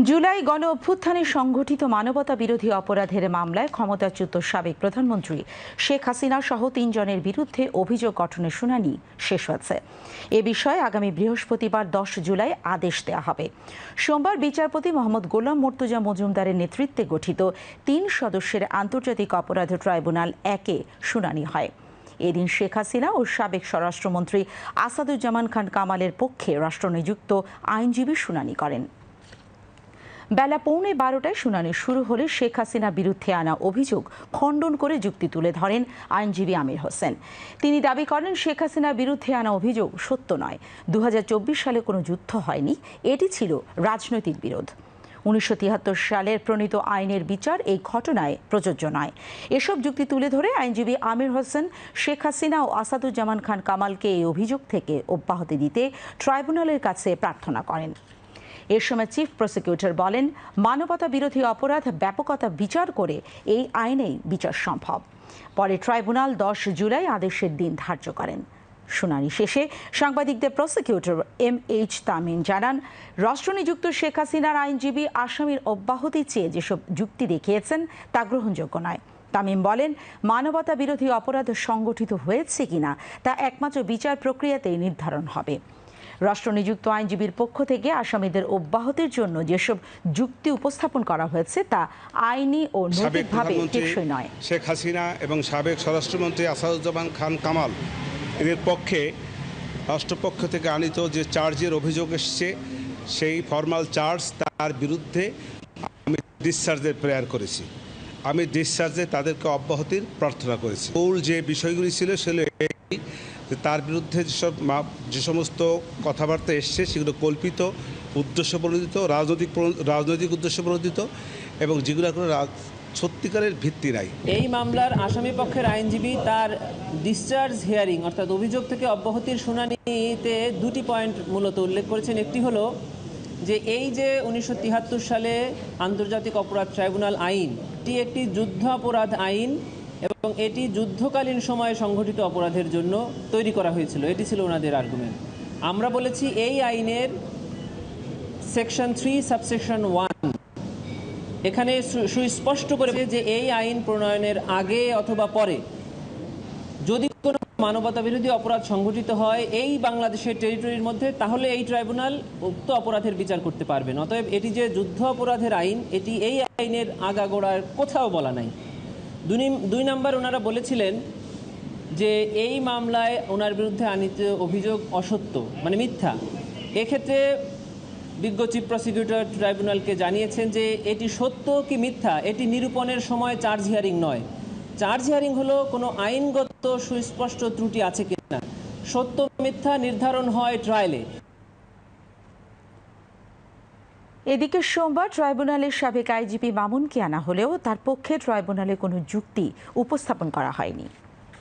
জুলাই গণ অভ্যুত্থানে সংঘটিত মানবতা বিরোধী অপরাধের মামলায় ক্ষমতাচ্যুত সাবেক প্রধানমন্ত্রী শেখ হাসিনা সহ ৩ জনের বিরুদ্ধে অভিযোগ গঠনের শুনানি শেষ হয়েছে। এ বিষয়ে আগামী বৃহস্পতিবার ১০ জুলাই আদেশ দেওয়া হবে। সোমবার বিচারপতি মোহাম্মদ গোলাম মর্তুজা মজুমদারের নেতৃত্বে গঠিত ৩ সদস্যের আন্তর্জাতিক অপরাধ ট্রাইব্যুনাল ১-এ শুনানি হয়। এদিন শেখ হাসিনা ও সাবেক স্বরাষ্ট্রমন্ত্রী আসাদুজ্জামান খান কামালের পক্ষে রাষ্ট্রনিযুক্ত আইনজীবী শুনানি করেন। বেলা ১১:৩০টায় শুনানি শুরু হলে শেখ হাসিনা বিরুদ্ধে আনা অভিযোগ খণ্ডন করে যুক্তি তুলে ধরেন আইনজীবী আমির হোসেন। তিনি দাবি করেন, শেখ হাসিনার বিরুদ্ধে আনা অভিযোগ সত্য নয়। ২০২৪ সালে কোনো যুদ্ধ হয়নি, এটি ছিল রাজনৈতিক বিরোধ। ১৯৭৩ সালের প্রণীত আইনের বিচার এই ঘটনায় প্রযোজ্য নয়। এসব যুক্তি তুলে ধরে আইনজীবী আমির হোসেন শেখ হাসিনা ও আসাদুজ্জামান খান কামালকে এই অভিযোগ থেকে অব্যাহতি দিতে ট্রাইব্যুনালের কাছে প্রার্থনা করেন। এ সময় চিফ প্রসিকিউটর বলেন, মানবতা বিরোধী অপরাধ ব্যাপকতা বিচার করে এই আইনেই বিচার সম্ভব। পরে ট্রাইব্যুনাল ১০ জুলাই আদেশের দিন ধার্য করেন। শুনানি শেষে সাংবাদিকদের প্রসিকিউটর MH তামিম জানান, রাষ্ট্রনিযুক্ত শেখ হাসিনার আইনজীবী আসামির অব্যাহতি চেয়ে যেসব যুক্তি দেখিয়েছেন তা গ্রহণযোগ্য নয়। তামিম বলেন, মানবতা বিরোধী অপরাধ সংগঠিত হয়েছে কিনা তা একমাত্র বিচার প্রক্রিয়াতেই নির্ধারণ হবে। রাষ্ট্রনিযুক্ত আইনজীবীর পক্ষ থেকে আসামিদের অব্যাহতির জন্য যেসব যুক্তি উপস্থাপন করা হয়েছে তা আইনি ও নৈতিকভাবে টেকসই নয়। শেখ হাসিনা এবং সাবেক স্বরাষ্ট্রমন্ত্রী আসাদুজ্জামান খান কামাল এদের পক্ষে রাষ্ট্রপক্ষ থেকে আনিত যে চার্জের অভিযোগ এসছে, সেই ফর্মাল চার্জ তার বিরুদ্ধে আমি ডিসচার্জের প্রেয়ার করেছি। আমি ডিসচার্জে তাদেরকে অব্যাহতির প্রার্থনা করেছি। মূল যে বিষয়গুলি ছিল সেগুলো তার বিরুদ্ধে যে সমস্ত কথাবার্তা এসছে সেগুলো কল্পিত, উদ্দেশ্য প্রণোদিত, রাজনৈতিক উদ্দেশ্য প্রণোদিত এবং যেগুলো কোনো সত্যিকারের ভিত্তি নাই। এই মামলার আসামি পক্ষের আইনজীবী তার ডিসচার্জ হিয়ারিং অর্থাৎ অভিযোগ থেকে অব্যাহতির শুনানিতে দুটি পয়েন্ট মূলত উল্লেখ করেছেন। একটি হলো যে এই যে ১৯৭৩ সালে আন্তর্জাতিক অপরাধ ট্রাইব্যুনাল আইন, এটি একটি যুদ্ধাপরাধ আইন এবং এটি যুদ্ধকালীন সময়ে সংঘটিত অপরাধের জন্য তৈরি করা হয়েছিল। এটি ছিল ওনাদের আর্গুমেন্ট। আমরা বলেছি এই আইনের সেকশন 3 সাবসেকশন 1 এখানে সুস্পষ্ট করে যে এই আইন প্রণয়নের আগে অথবা পরে যদি কোনো মানবতা বিরোধী অপরাধ সংঘটিত হয় এই বাংলাদেশের টেরিটরির মধ্যে, তাহলে এই ট্রাইব্যুনাল উক্ত অপরাধের বিচার করতে পারবেন। অতএব এটি যে যুদ্ধ অপরাধের আইন, এটি এই আইনের আগাগোড়ার কোথাও বলা নাই। ২ নম্বর, ওনারা বলেছিলেন যে এই মামলায় ওনার বিরুদ্ধে আনিত অভিযোগ অসত্য, মানে মিথ্যা। এক্ষেত্রে বিজ্ঞ চিফ প্রসিকিউটর ট্রাইব্যুনালকে জানিয়েছেন যে এটি সত্য কি মিথ্যা এটি নিরূপণের সময় চার্জ হিয়ারিং নয়। চার্জ হিয়ারিং হলো কোনো আইনগত সুস্পষ্ট ত্রুটি আছে কিনা, সত্য মিথ্যা নির্ধারণ হয় ট্রায়ালে। এদিকে সোমবার ট্রাইব্যুনালের সাবেক আইজিপি মামুনকে আনা হলেও তার পক্ষে ট্রাইব্যুনালে কোনো যুক্তি উপস্থাপন করা হয়নি।